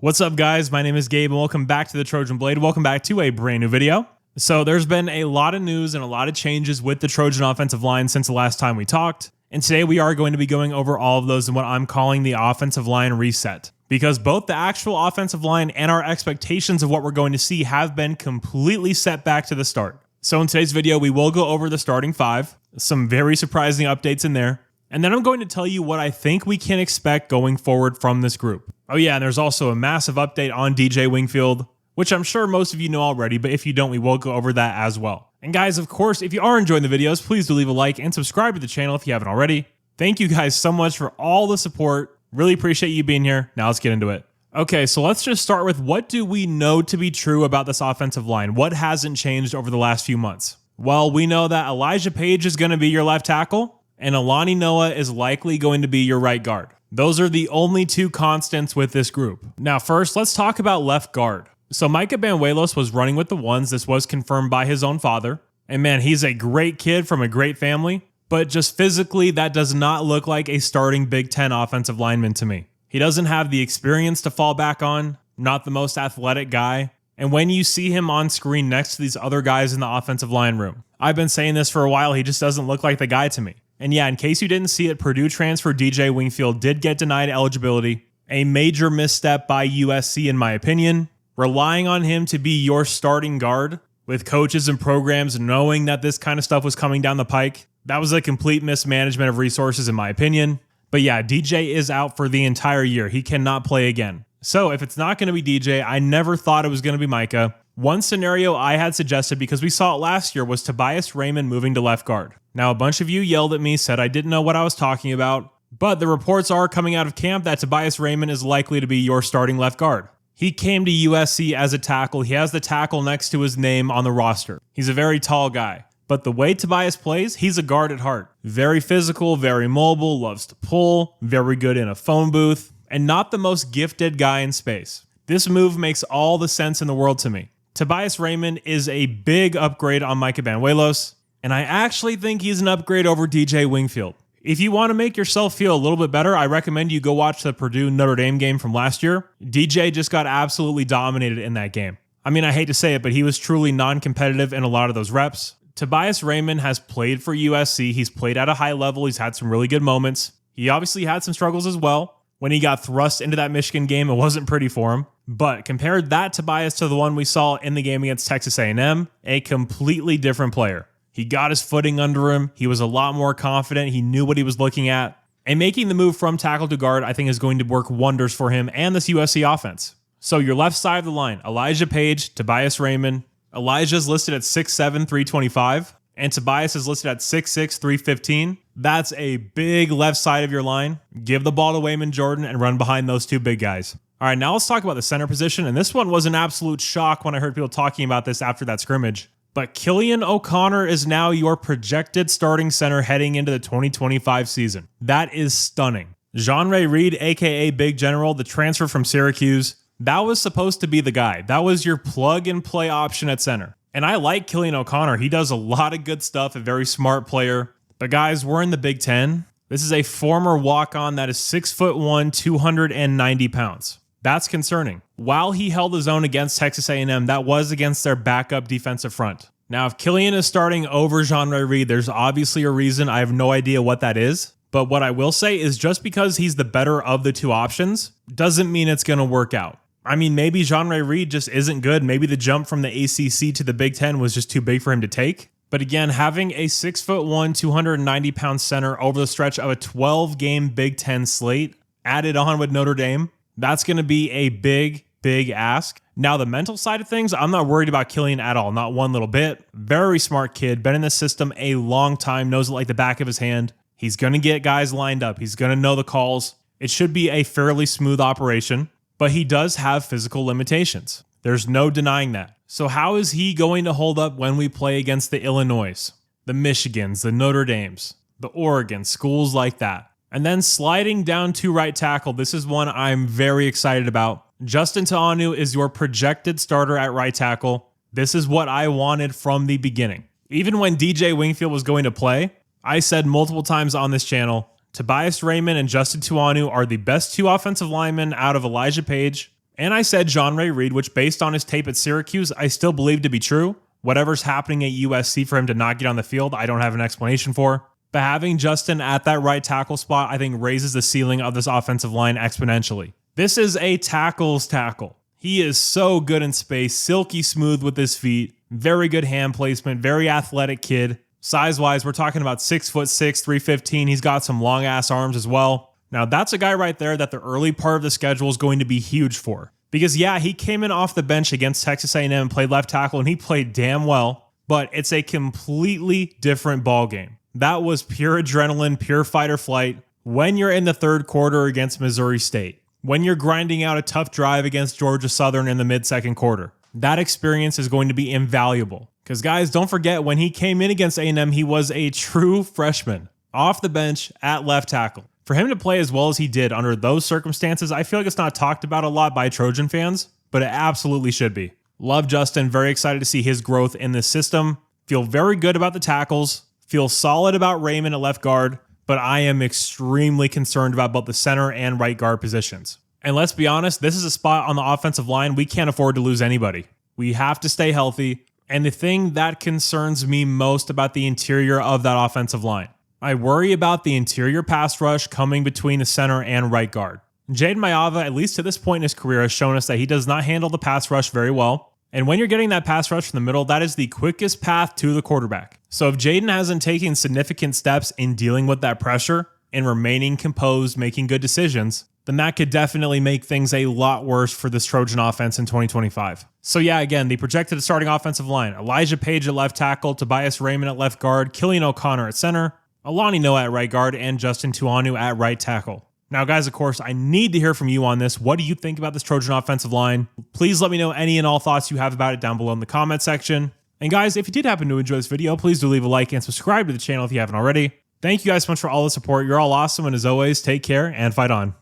What's up, guys? My name is Gabe, and welcome back to the Trojan Blade. Welcome back to a brand new video. So there's been a lot of news and a lot of changes with the Trojan offensive line since the last time we talked. And today we are going to be going over all of those in what I'm calling the offensive line reset. Because both the actual offensive line and our expectations of what we're going to see have been completely set back to the start. So in today's video, we will go over the starting five, some very surprising updates in there. And then I'm going to tell you what I think we can expect going forward from this group. Oh yeah, and there's also a massive update on DJ Wingfield, which I'm sure most of you know already, but if you don't, we will go over that as well. And guys, of course, if you are enjoying the videos, please do leave a like and subscribe to the channel if you haven't already. Thank you guys so much for all the support. Really appreciate you being here. Now let's get into it. Okay, so let's just start with what do we know to be true about this offensive line? What hasn't changed over the last few months? Well, we know that Elijah Page is going to be your left tackle, and Alani Noah is likely going to be your right guard. Those are the only two constants with this group. Now, first, let's talk about left guard. So Micah Banuelos was running with the ones. This was confirmed by his own father. And man, he's a great kid from a great family, but just physically, that does not look like a starting Big Ten offensive lineman to me. He doesn't have the experience to fall back on, not the most athletic guy. And when you see him on screen next to these other guys in the offensive line room, I've been saying this for a while, he just doesn't look like the guy to me. And yeah, in case you didn't see it, Purdue transfer DJ Wingfield did get denied eligibility. A major misstep by USC in my opinion. Relying on him to be your starting guard with coaches and programs knowing that this kind of stuff was coming down the pike, that was a complete mismanagement of resources in my opinion. But yeah, DJ is out for the entire year. He cannot play again. So if it's not going to be DJ, I never thought it was going to be Micah. One scenario I had suggested, because we saw it last year, was Tobias Raymond moving to left guard. Now, a bunch of you yelled at me, said I didn't know what I was talking about, but the reports are coming out of camp that Tobias Raymond is likely to be your starting left guard. He came to USC as a tackle. He has the tackle next to his name on the roster. He's a very tall guy. But the way Tobias plays, he's a guard at heart. Very physical, very mobile, loves to pull, very good in a phone booth, and not the most gifted guy in space. This move makes all the sense in the world to me. Tobias Raymond is a big upgrade on Micah Banuelos, and I actually think he's an upgrade over DJ Wingfield. If you want to make yourself feel a little bit better, I recommend you go watch the Purdue Notre Dame game from last year. DJ just got absolutely dominated in that game. I mean, I hate to say it, but he was truly non-competitive in a lot of those reps. Tobias Raymond has played for USC. He's played at a high level. He's had some really good moments. He obviously had some struggles as well. When he got thrust into that Michigan game, it wasn't pretty for him. But compared that Tobias to the one we saw in the game against Texas A&M, a completely different player. He got his footing under him. He was a lot more confident. He knew what he was looking at. And making the move from tackle to guard, I think, is going to work wonders for him and this USC offense. So your left side of the line, Elijah Page, Tobias Raymond. Elijah's listed at 6'7", 325, and Tobias is listed at 6'6", 315. That's a big left side of your line. Give the ball to Wayman Jordan and run behind those two big guys. All right, now let's talk about the center position. And this one was an absolute shock when I heard people talking about this after that scrimmage. But Killian O'Connor is now your projected starting center heading into the 2025 season. That is stunning. Jean-Ray Reed, aka Big General, the transfer from Syracuse, that was supposed to be the guy. That was your plug-and-play option at center. And I like Killian O'Connor. He does a lot of good stuff, a very smart player. But guys, we're in the Big Ten. This is a former walk-on that is 6'1", 290 pounds. That's concerning. While he held his own against Texas A&M, that was against their backup defensive front. Now, if Killian is starting over Jean-Ray Reed, there's obviously a reason. I have no idea what that is. But what I will say is just because he's the better of the two options doesn't mean it's going to work out. I mean, maybe Jean-Ray Reed just isn't good. Maybe the jump from the ACC to the Big Ten was just too big for him to take. But again, having a 6'1", 290-pound center over the stretch of a 12-game Big Ten slate added on with Notre Dame, that's going to be a big ask. Now, the mental side of things, I'm not worried about Killian at all. Not one little bit. Very smart kid. Been in the system a long time. Knows it like the back of his hand. He's going to get guys lined up. He's going to know the calls. It should be a fairly smooth operation. But he does have physical limitations. There's no denying that. So how is he going to hold up when we play against the Illinois, the Michigans, the Notre Dames, the Oregon, schools like that? And then sliding down to right tackle, this is one I'm very excited about. Justin Tuanu is your projected starter at right tackle. This is what I wanted from the beginning. Even when DJ Wingfield was going to play, I said multiple times on this channel, Tobias Raymond and Justin Tuanu are the best two offensive linemen out of Elijah Page And I said John Ray Reed, which based on his tape at Syracuse, I still believe to be true. Whatever's happening at USC for him to not get on the field, I don't have an explanation for. But having Justin at that right tackle spot, I think raises the ceiling of this offensive line exponentially. This is a tackle's tackle. He is so good in space, silky smooth with his feet, very good hand placement, very athletic kid. Size-wise, we're talking about 6'6", 315. He's got some long-ass arms as well. Now, that's a guy right there that the early part of the schedule is going to be huge for. Because, yeah, he came in off the bench against Texas A&M and played left tackle, and he played damn well. But it's a completely different ballgame. That was pure adrenaline, pure fight or flight. When you're in the third quarter against Missouri State, when you're grinding out a tough drive against Georgia Southern in the mid-second quarter, that experience is going to be invaluable. Because guys, don't forget, when he came in against A&M, he was a true freshman, off the bench at left tackle. For him to play as well as he did under those circumstances, I feel like it's not talked about a lot by Trojan fans, but it absolutely should be. Love Justin, very excited to see his growth in this system. Feel very good about the tackles. Feel solid about Raymond at left guard, but I am extremely concerned about both the center and right guard positions. And let's be honest, this is a spot on the offensive line we can't afford to lose anybody. We have to stay healthy. And the thing that concerns me most about the interior of that offensive line, I worry about the interior pass rush coming between the center and right guard. Jaden Mayava, at least to this point in his career, has shown us that he does not handle the pass rush very well. And when you're getting that pass rush from the middle, that is the quickest path to the quarterback. So if Jaden hasn't taken significant steps in dealing with that pressure and remaining composed, making good decisions, then that could definitely make things a lot worse for this Trojan offense in 2025. So yeah, again, the projected starting offensive line, Elijah Page at left tackle, Tobias Raymond at left guard, Killian O'Connor at center, Alani Noah at right guard, and Justin Tuanu at right tackle. Now, guys, of course, I need to hear from you on this. What do you think about this Trojan offensive line? Please let me know any and all thoughts you have about it down below in the comment section. And guys, if you did happen to enjoy this video, please do leave a like and subscribe to the channel if you haven't already. Thank you guys so much for all the support. You're all awesome, and as always, take care and fight on.